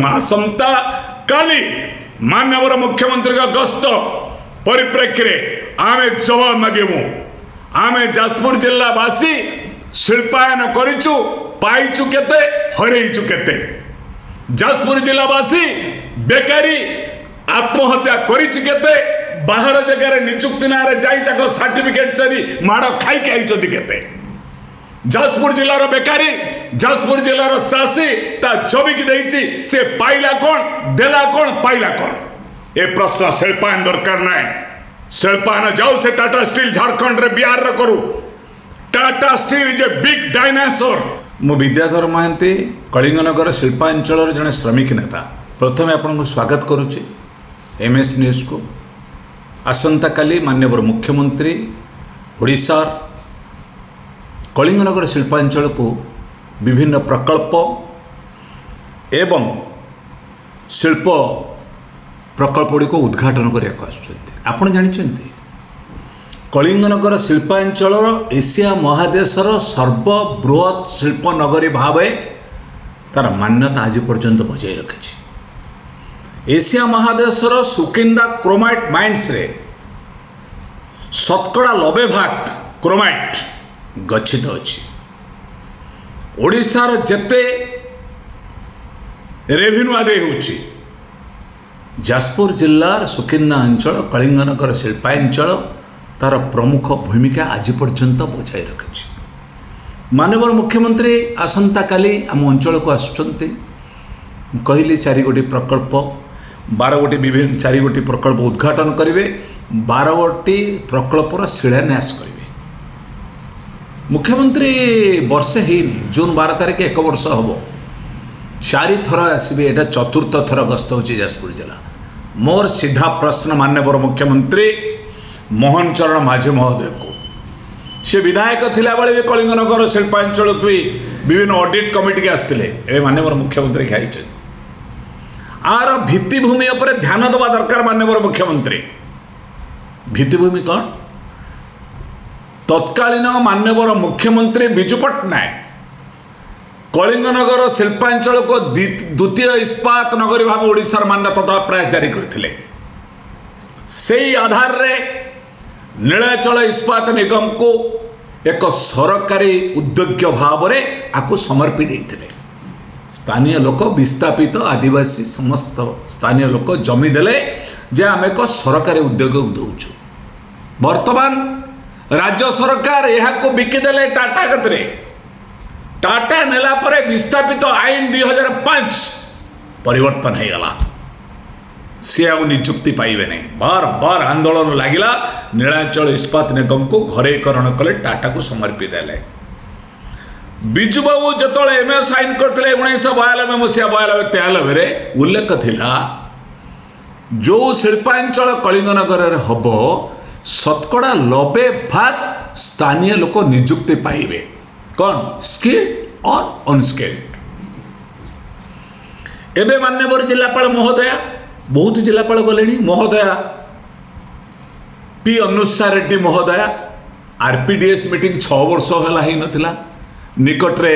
आसंता काली माननीय मुख्यमंत्री का गस्त परिप्रेक्षी आम जवाब मागेमु। आम जाजपुर जिलावासी शिल्पायन करिचु पाइचु केते हरैचु केते। जाजपुर जिलावासी बेकारी आत्महत्या करिचु केते बाहर जगह निजुक्ति नारे जाई ताको सर्टिफिकेट चरी माड़ खाई के आइचोदी केते। जाजपुर जिलार बेकारी जाजपुर जिलार चाषी ता जमिकी देइची से पाइला कौन देला कौन पाइला कौन ए प्रश्न शिल्पायन दरकार ना। शिल्पायन जाऊ से टाटा स्टील झारखंड रे बिहार रे करू। Tata steel is a big dinosaur. मु विद्याधर महांती कलिंगनगर शिल्पांचल जड़े श्रमिक नेता प्रथम आपन स्वागत करुच्ची एमएस न्यूज को। आसंता काली माननीय मुख्यमंत्री ओडिशा कलिंगनगर शिल्पांचल को विभिन्न प्रकल्प एवं शिल्प प्रकल्प गुड़ी को उद्घाटन करने आपण जानी कलिंगनगर शिल्पांचल एशिया महादेशर सर्वबृहत शिल्प नगरी भाव तार मान्यता आज पर्यंत बजाय रखी। एशिया महादेशर सुकिंदा क्रोमाइट माइंस रे शतकड़ा 90% क्रोमाइट गच्छित अच्छी। ओडिशार जेते रेवेन्यू आदाय होची जाजपुर जिल्लार सुकिंदा अंचल कलिंगनगर शिल्पांचल तार प्रमुख भूमिका आज पर्यंत बजाय रखी। माननीय मुख्यमंत्री आसंता काली आम अंचल को आसुचंती कहली 4 गोटी प्रकल्प 12 गोटी विभिन्न 4 गोटी प्रकल्प उद्घाटन करेंगे 12 गोटी प्रकल्पर शिलान्यास करेंगे। मुख्यमंत्री वर्षे हैनी जून 12 तारिख 1 वर्ष हम 4 थर आसबे। एटा 4th थर गस्त हो जाजपुर जिला। मोर सीधा प्रश्न माननीय मुख्यमंत्री मोहन चरण माझी महोदय को से विधायक थिला बेले भी कलिंगनगर शिल्पांचल को विभिन्न ऑडिट कमिटी के आसते माननीय मुख्यमंत्री खाई आर भित्तिभूमि पर ध्यान देवा दरकार। माननीय मुख्यमंत्री भित्तिभूमि कौन तत्कालीन माननीय मुख्यमंत्री बिजू पट्टनायक कलिंगनगर शिल्पांचल को द्वितीय इस्पात नगरी भाव ओडिशार मान्यता देवा प्रयास जारी करथिले। सेही आधार रे नीलाचल इस्पात निगम को एक सरकारी उद्योग भाव में आपको समर्पी देते। स्थानीय लोक विस्थापित आदिवासी समस्त स्थानीय लोक जमी देले जे आम एक सरकारी उद्योग दौचु। वर्तमान राज्य सरकार यह बिकिदेले टाटा कतरे। टाटा नेला परे विस्थापित आईन 2005 परिवर्तन हो गला। सी आ निजुक्ति पाइबे नहीं। बार बार आंदोलन लगिला नीलाचल इस्पात निगम को घरेकरण कले टाटा को समर्पी देले। बिजू बाबू जो एमएस आईन करते 1992 मसीहा 92-93 उल्लेख थिला जो शिल्पांचल कलिंगनगर हम शतकड़ा 90% स्थानीय लोक निजुक्ति पाइबे कौन स्किल्ड और अनस्किल्ड। एबे माननीय जिलापाल महोदया बहुत जिलापाल गले महोदया पी अनुषा रेड्डी महोदया आरपीडीएस मीटिंग 6 वर्ष है नाला निकटरे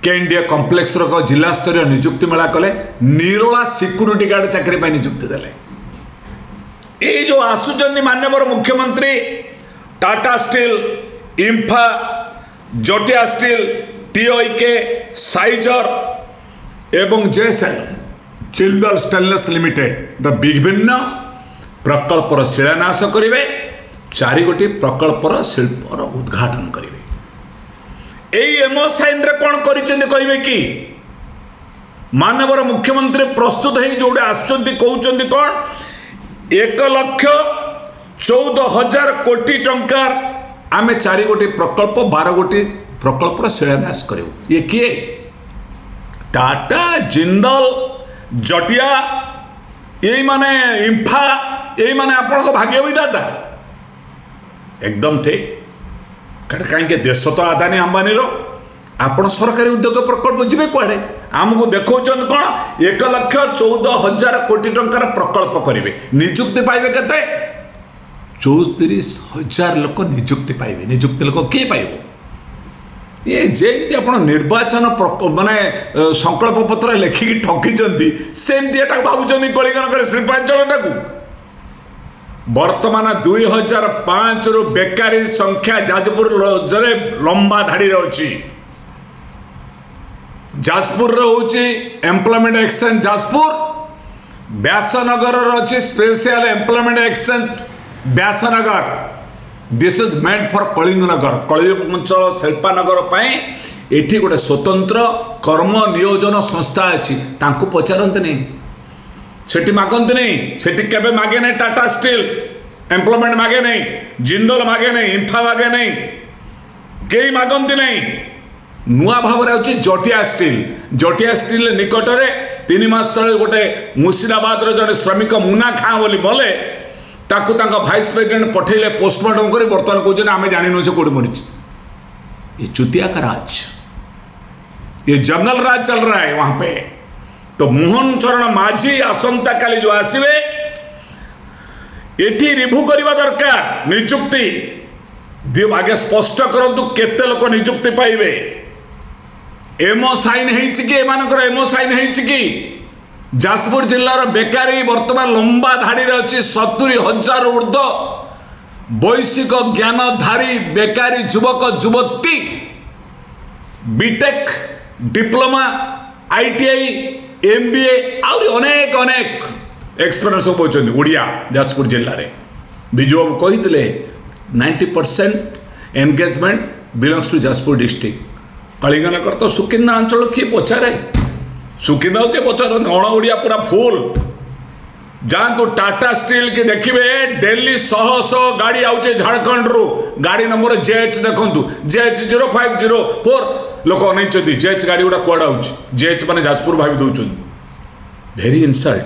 केएनडीए कम्प्लेक्स जिला स्तरीय निजुक्ति मेला कले निरोला सिक्यूरीटी गार्ड चाकरी निजुक्ति देले। ये जो आसुचंदी माननीय मुख्यमंत्री Tata steel इंफा Jatiya steel टीओके scissor एवं जेएसएल जिंदल स्टेनलेस लिमिटेड विभिन्न प्रकल्पर शिलान्यास करेंगे 4 गोटी प्रकल्पर शिल्पर उद्घाटन करेंगे। एमओ साइन रे कौन करेंगे कि माननीय मुख्यमंत्री प्रस्तुत हो जो आसुचंती कहउचंती कौन 1,14,000 कोटी टंकार आमे 4 गोटी प्रकल्प 12 गोटी प्रकल्पर शिलान्यास करूँ। ये किए टाटा जिंदल जटिया यही माने इंफा यही माने आपण को भाग्य विधाता एकदम ठीक। कहीं देश तो आदानी अंबानी रो आपण सरकारी उद्योग प्रकल्प जी कड़े आमको देखा कौन 1,14,000 कोटी टंकार प्रकल्प करेंगे निजुक्ति पाइबे केते 34,000 लोक निजुक्ति पाइबे। निजुक्ति लोक किए पाइब ये जेमती आप निर्वाचन माने संकल्प पत्र लेखिकी ठकिंट सेमती भावुं कलिंगनगर शिल्पांचल वर्तमान 2005 रु बेकारी संख्या जाजपुर लंबा धाड़ी अच्छी जाजपुर होची एम्प्लॉयमेंट एक्सचेंज जाजपुर व्यासनगर अच्छी special employment exchange Vyasanagar this is meant for Kalinganagar Kalinganchal Shilpanagar एठी गोटे स्वतंत्र कर्म नियोजन संस्था अच्छी तांको पचारते नहीं सेठी मागते नहीं सेठी केबे मागे नहीं टाटा स्टील एम्प्लॉयमेंट मागे नहीं जिंदल मागे नहीं इंफा मागे नहीं कई मागती नहीं नुआ भाव जटिया स्टील निकट में 3 मास तले गोटे मुर्शिदाबाद जड़े श्रमिक मुना खाँ बोली मले ताकू भाइस प्रेसिडेंट पठेले पोस्टमार्टम कर बर्तमान कहते आम जान से कौट मरी ये चुतिया का राज ये जंगल राज चल रहा है वहां पे। तो मोहन चरण माझी आसंता काली जो आसवे एठी रिभू करवा दरकार नियुक्ति आगे स्पष्ट करंतु केते लोक नियुक्ति पाइबे एमओ साइन हेछि कि एमानकर एमओ साइन हेछि कि जाजपुर जिल्लार बेकारी वर्तमान लंबा धाड़ी अच्छी 70,000 ऊर्ध वैश्विक ज्ञानधारी बेकारी युवक युवती बीटेक डिप्लोमा आईटीआई एमबीए आउरी अनेक अनेक एक्सपीरियंस होती ओडिया जाजपुर जिले में विजु बाबू कही 90% engagement belongs to Jajpur district Kalinganagar तो सुकिंदा अंचल किए पचारे सुकिंदा के पचार अण ओडिया पूरा फुल जातु टाटा स्टील की देखिए डेली 100 गाड़ी आउचे झारखंड रू गाड़ी नंबर JH देखु JH 0504 लोक अनई JH गाड़ी गुड़ा कौड़ JH मैंने जाजपुर भावी दौरान भेरी इनसल्ट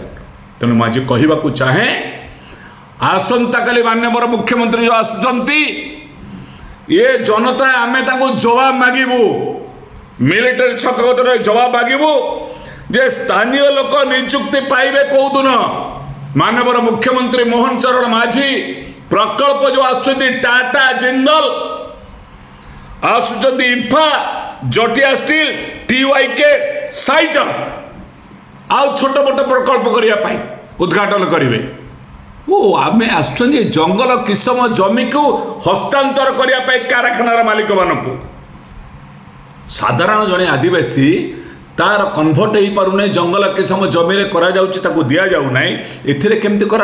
तेणु मुझे कहवाक चाहे आसंता काली माननीय मुख्यमंत्री जो आसुचंती ये जनता आमे जवाब मागिबू मिलिटारी छक जवाब मागिबू जे स्थानीय लोक नियुक्ति पाइबे कौदिन माननीय मुख्यमंत्री मोहन चरण माझी प्रकल्प जो आसुचंती Tata Jindal आसुचंती इंफा Jatiya steel TYK scissor आउ छोट मोट प्रकल्प करने उद्घाटन करेंगे वो आम आस जंगल किसम जमी को हस्तांतर करने कारखानार मालिक मानक साधारण जड़े आदिवासी तार कन्भर्ट हो पारना जंगल किसम जमी दि जाऊना एमती कर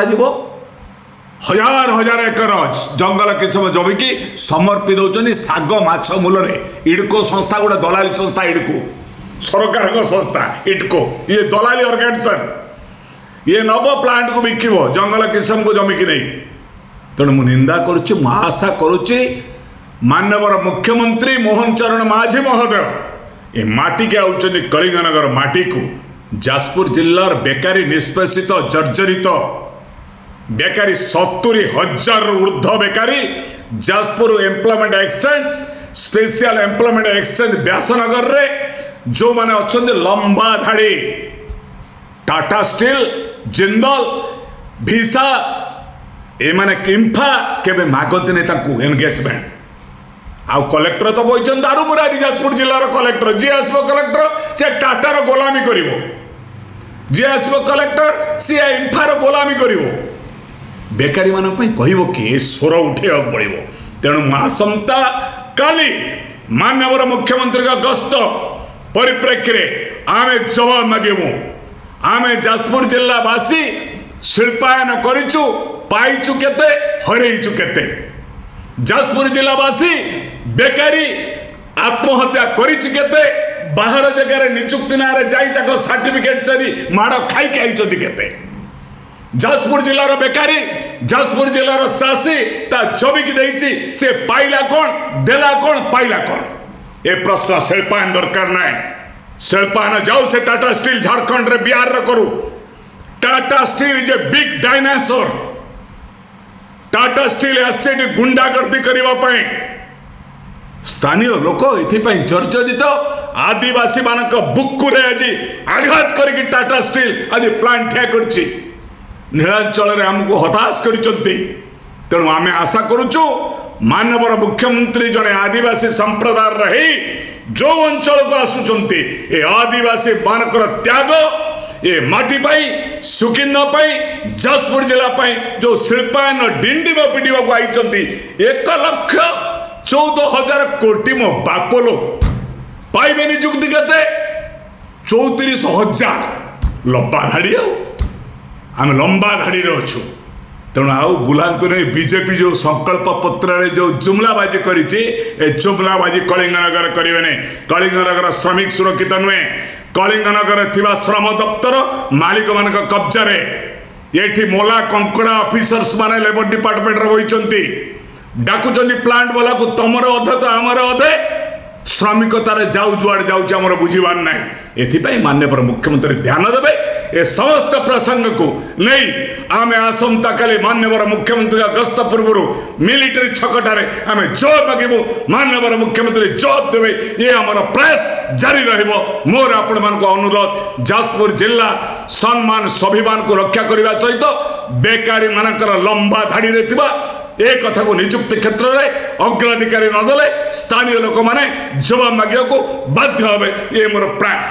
हजार हजार एकर जंगल किसम जमी की समर्पी दौरान साग माछ मूल इडको संस्था गोटे दलाली संस्था इडको सरकार संस्था इडको ये दलाली ऑर्गेनाइजेशन ये नव प्लांट को बिकिब जंगल किसम को जमी की नहीं तेणु मु निंदा करुच्ची आशा करुच्ची माननीय मुख्यमंत्री मोहन चरण माझी महोदय ये माटी के आउचंदी कलिंगनगर माटी को जाजपुर जिल्लार बेकारी निष्पेषित जर्जरित बेकारी 70,000 ऊर्ध बेकारी Jajpur employment exchange special employment exchange Vyasnagar रे जो माने अच्छे लंबा धाड़ी टाटा स्टील जिंदल भिसा ए माने किंफा केबे मागती नहीं एनगेजमेंट आउ कलेक्टर तो बही दारूमुरारी जाजपुर जिलार कलेक्टर जी आसब कलेक्टर से टाटार गोलामी कर जी आसब कलेक्टर सी इंफार गोलामी कर बेकारी मान कहब कि स्वर उठेवा पड़ो तेणु आसंता काली माननीय मुख्यमंत्री का गस्त परिप्रेक्षी में आमे जवाब मागेमु आमे जाजपुर जिलावासी शिल्पायन करिचु पाइचु केते हरैचु केते जाजपुर जिलावासी बेकारी आत्महत्या करिचु केते बाहर जगह नियुक्ति ना जाई ताको सर्टिफिकेट चरी माड़ खाई के आइचोदी केते जाजपुर जिलार बेकारी जाजपुर जिलार चाषी ता जमी की देइची से पाइला कौन देला कौन पाइला कौन ए प्रश्न शिल्पायन दरकार ना शिल्पायन जाऊ से टाटा स्टील झारखंड रे बिहार रे करू Tata steel is a big dinosaur Tata steel आसे गुंडागर्दी करने स्थानीय लोक ये जर्जरित आदिवासी मान बुकुरे आज आघात करके टाटा स्टील आज प्लांट ठिया कर नीलांचल आमको हताश कर तेणु आम आशा करुचु मानवर मुख्यमंत्री जड़े आदिवासी संप्रदाय रही जो अंचल को आसुचंती ए आदिवासी मानकर त्याग ए माटी पाई सुकिन्ना पाई जाजपुर जिला पाई जो शिल्पायन डिंडिम पिटिबा को आइचंती 1,14,000 कोटी मो बापोलो पाइबे निजुक्ति केते 34,000 लंबा धाड़ी आम लंबा धाड़ी रे अछु तेणु आउ बुलांतु नहीं बीजेपी जो संकल्प पत्र जो जुमलाबाजी करी जुमलाबाजी कलिंगनगर करेंगे नहीं कलिंगनगर श्रमिक सुरक्षित नुहे कलिंगनगर थिबा श्रम दफ्तर मालिक मान कब्जा ये मोला कंकड़ा ऑफिसर्स माने लेबर डिपार्टमेंट रही डाकुचंदी प्लांट वाला को तमर अधे तो आमर अधे श्रमिक तार जाऊ जुआड़ जाऊँ बुझीबार ना एथिपाई माननीय मुख्यमंत्री ध्यान देवे ए समस्त प्रसंग को नहीं आमे आसंता काली माननीय मुख्यमंत्री गस्त पूर्व मिलिटरी छकटारे आमे जवाब मागिबू माननीय मुख्यमंत्री जवाब देवे ये आमर प्रयास जारी रहिबो मोर आपण मानको अनुरोध जाजपुर जिला सम्मान स्वाभिमान को रक्षा करने सहित बेकारी मानकर लंबा धाड़ी रे थिबा ए कथा को नियुक्ति क्षेत्र में अग्राधिकारी नदेले स्थानीय लोक माने जवाब मागिया को बाध्य हे ये मोर प्रयास।